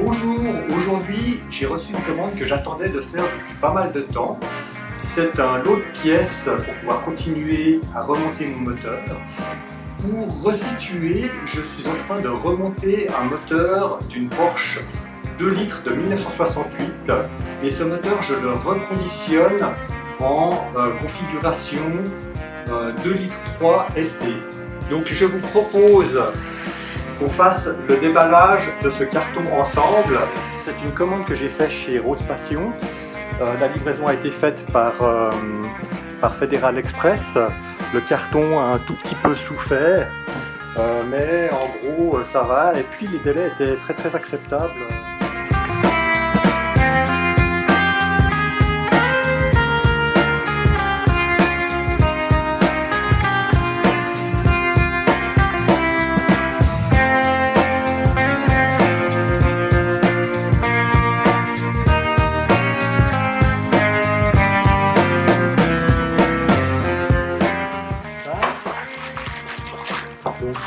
Bonjour, aujourd'hui j'ai reçu une commande que j'attendais de faire depuis pas mal de temps. C'est un lot de pièces pour pouvoir continuer à remonter mon moteur. Pour resituer, je suis en train de remonter un moteur d'une Porsche 2 litres de 1968 et ce moteur je le reconditionne en configuration 2 litres 3 ST. Donc je vous propose qu'on fasse le déballage de ce carton ensemble. C'est une commande que j'ai faite chez Rose Passion. La livraison a été faite par Fédéral Express. Le carton a un tout petit peu souffert, mais en gros ça va. Et puis les délais étaient très acceptables. Donc,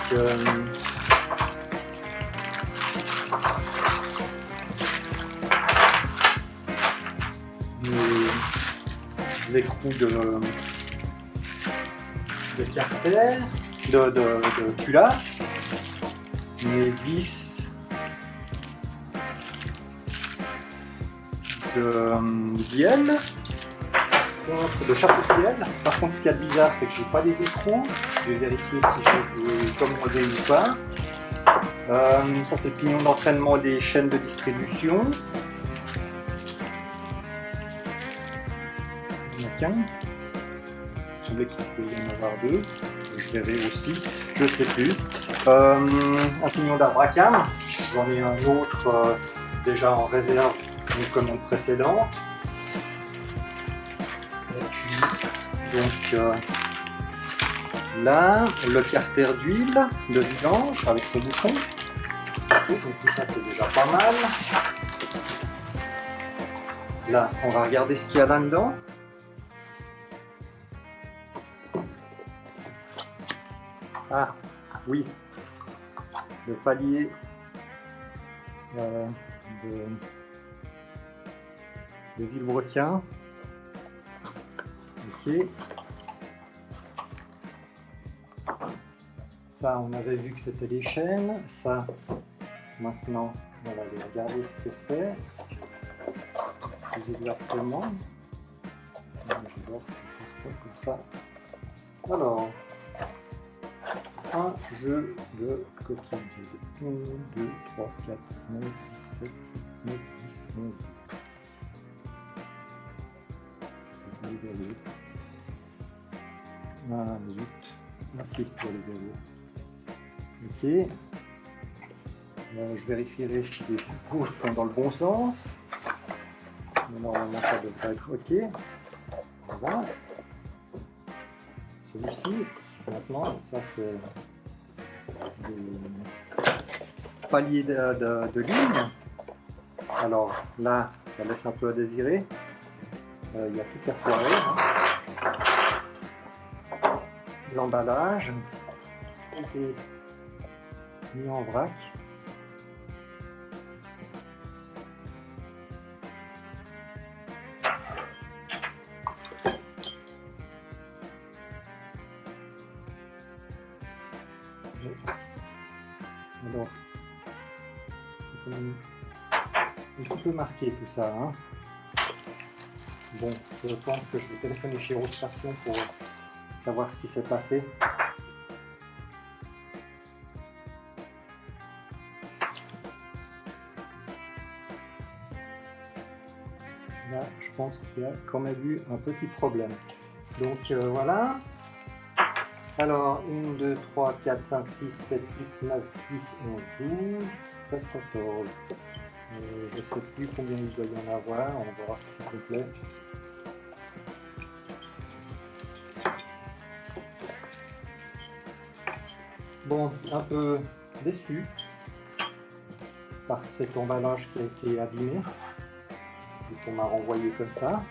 les écrous de carter, de culasse, les vis de bielle, de chapeau de bielle. Par contre, ce qu'il y a de bizarre, c'est que j'ai pas les écrous. Je vais vérifier si je les ai commandés ou pas. Ça, c'est le pignon d'entraînement des chaînes de distribution. Il n'y en a qu'un. Il semblait qu'il peut y en avoir deux. Je verrai aussi. Je ne sais plus. Un pignon d'Abracam. J'en ai un autre déjà en réserve d'une commande précédente. Et puis, donc, là, le carter d'huile de vidange avec ce bouton. Donc tout ça c'est déjà pas mal. Là, on va regarder ce qu'il y a là-dedans. Ah, oui. Le palier de vilebrequin. Ok. Ça, on avait vu que c'était les chaînes. Ça, maintenant, on va aller regarder ce que c'est. Plus exactement. Je vais voir si c'est comme ça. Alors, un jeu de coquilles. 1, 2, 3, 4, 5, 6, 7, 8, 9, 10, 11. Les zéros. Ah, zut. Merci pour les zéros. Ok. Je vérifierai si les écrous sont dans le bon sens. Mais normalement ça devrait être ok. Voilà. Celui-ci, maintenant, ça c'est des paliers de ligne. Alors là, ça laisse un peu à désirer. Il y a tout perforé. L'emballage est mis en vrac. Alors, c'est quand même un petit peu marqué tout ça. Hein. Bon, je pense que je vais téléphoner chez Rose Passion pour savoir ce qui s'est passé. Là, je pense qu'il y a quand même eu un petit problème. Donc voilà. Alors, 1, 2, 3, 4, 5, 6, 7, 8, 9, 10, 11, 12, 13, 14. Je ne sais plus combien il doit y en avoir. On verra si c'est complet. Bon, un peu déçu par cet emballage qui a été abîmé et qu'on m'a renvoyé comme ça.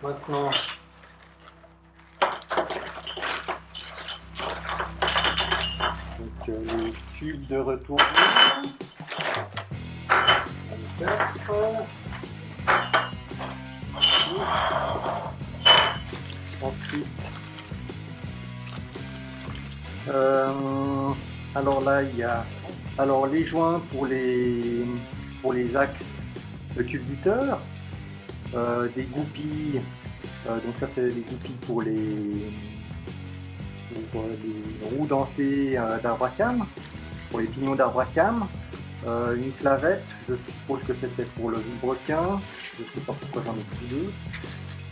Maintenant, donc, les tubes de retour. Ensuite, alors là, il y a les joints pour les axes de culbuteur, des goupilles, donc ça c'est des goupilles pour les roues dentées d'arbre à cam, pour les pignons d'arbre à cam, une clavette, je suppose que c'était pour le vilebrequin, je ne sais pas pourquoi j'en ai pris deux,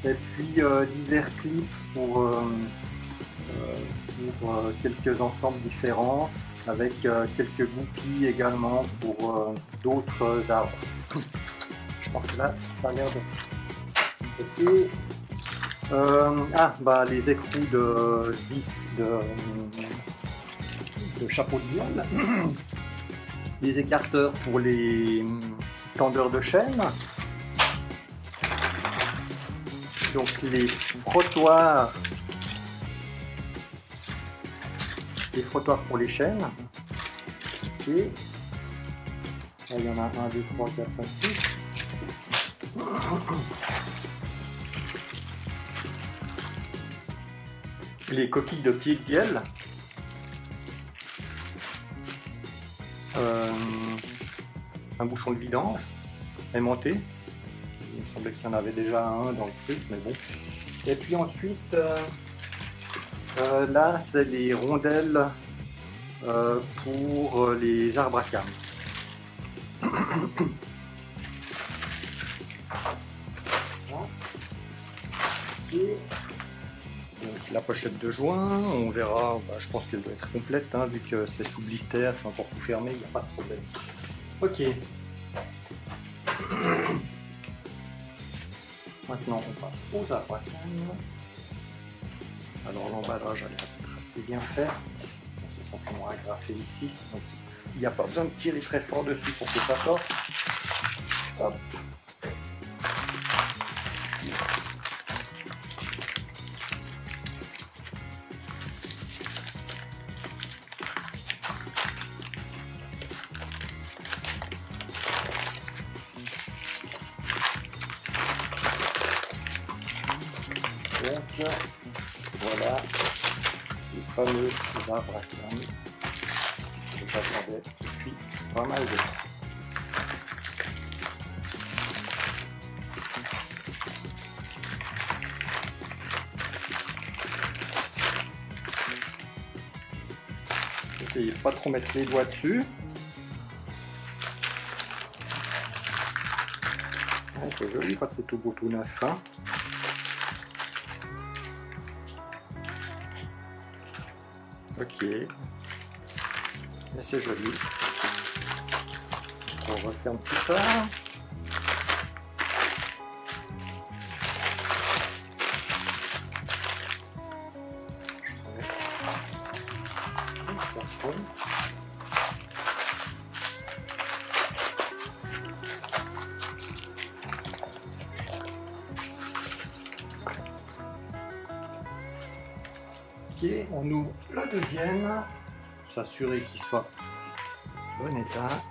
et puis divers clips pour quelques ensembles différents, avec quelques goupilles également pour d'autres arbres. Je pense que là, ça a l'air de... Ok. Les écrous de vis de chapeau de viol, les écarteurs pour les tendeurs de chaîne, donc les frottoirs pour les chaînes. Et là, il y en a 1, 2, 3, 4, 5, 6. Les coquilles de pied de bielle. Un bouchon de vidange aimanté. Il me semblait qu'il y en avait déjà un dans le truc, mais bon. Et puis ensuite, là, c'est les rondelles pour les arbres à cam. Et donc, la pochette de joint, on verra, je pense qu'elle doit être complète, hein, vu que c'est sous blister, c'est encore tout fermé, il n'y a pas de problème. Ok. Maintenant, on passe aux arbres à cam. Alors, l'emballage a l'air d'être assez bien fait. C'est simplement agrafé ici. Donc, il n'y a pas besoin de tirer très fort dessus pour que ça sorte. Hop. Donc, voilà ces fameux arbres à cam que j'attendais depuis pas mal de temps. Essayez de pas trop mettre les doigts dessus. Ouais, c'est joli quand c'est tout beau tout neuf, hein. Ok, mais c'est joli. On referme tout ça. Ok, on ouvre le deuxième, s'assurer qu'il soit en bon état.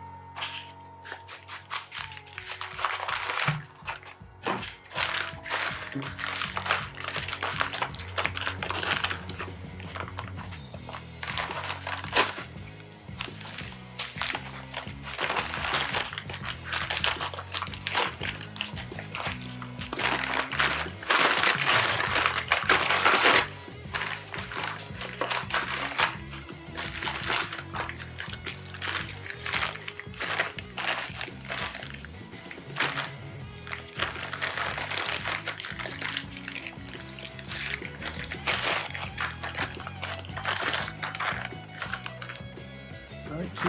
Ok,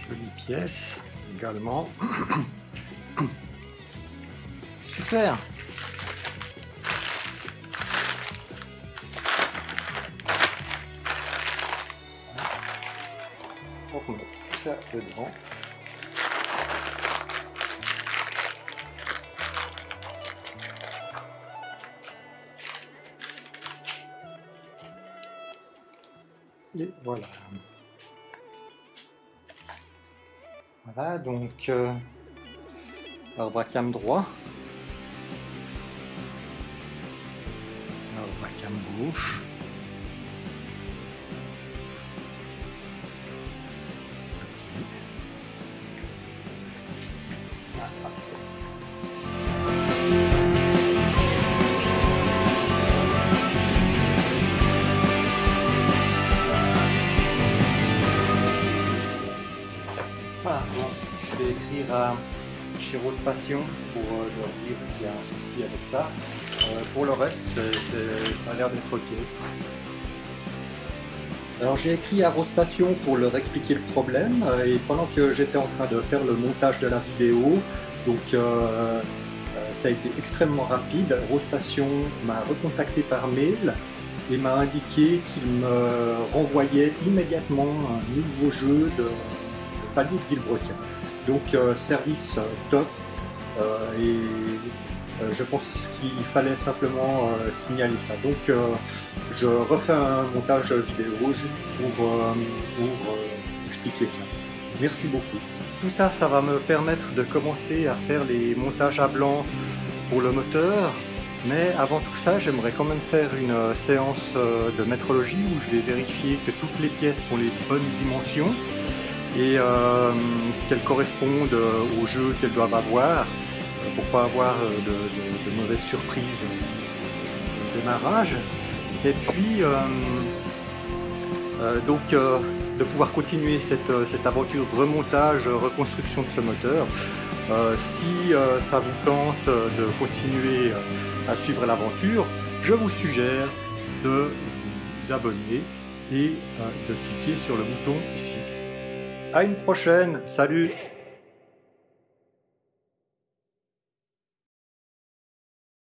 jolie pièce également. Super. Donc on met tout ça dedans. Et voilà. Voilà, donc arbre à cam droit, arbre à cam gauche. Ok. Ah, parfait. Voilà, bon, je vais écrire chez Rose Passion pour leur dire qu'il y a un souci avec ça. Pour le reste, ça a l'air d'être ok. Alors j'ai écrit à Rose Passion pour leur expliquer le problème et pendant que j'étais en train de faire le montage de la vidéo, donc ça a été extrêmement rapide. Rose Passion m'a recontacté par mail et m'a indiqué qu'il me renvoyait immédiatement un nouveau jeu de palier de Villebrequin. Donc service top et je pense qu'il fallait simplement signaler ça. Donc je refais un montage vidéo juste pour expliquer ça. Merci beaucoup. Tout ça, ça va me permettre de commencer à faire les montages à blanc pour le moteur. Mais avant tout ça, j'aimerais quand même faire une séance de métrologie où je vais vérifier que toutes les pièces sont les bonnes dimensions et qu'elles correspondent au jeu qu'elles doivent avoir pour ne pas avoir de mauvaises surprises au démarrage. Et puis de pouvoir continuer cette aventure de remontage, reconstruction de ce moteur. Si ça vous tente de continuer à suivre l'aventure, je vous suggère de vous abonner et de cliquer sur le bouton ici. À une prochaine, salut!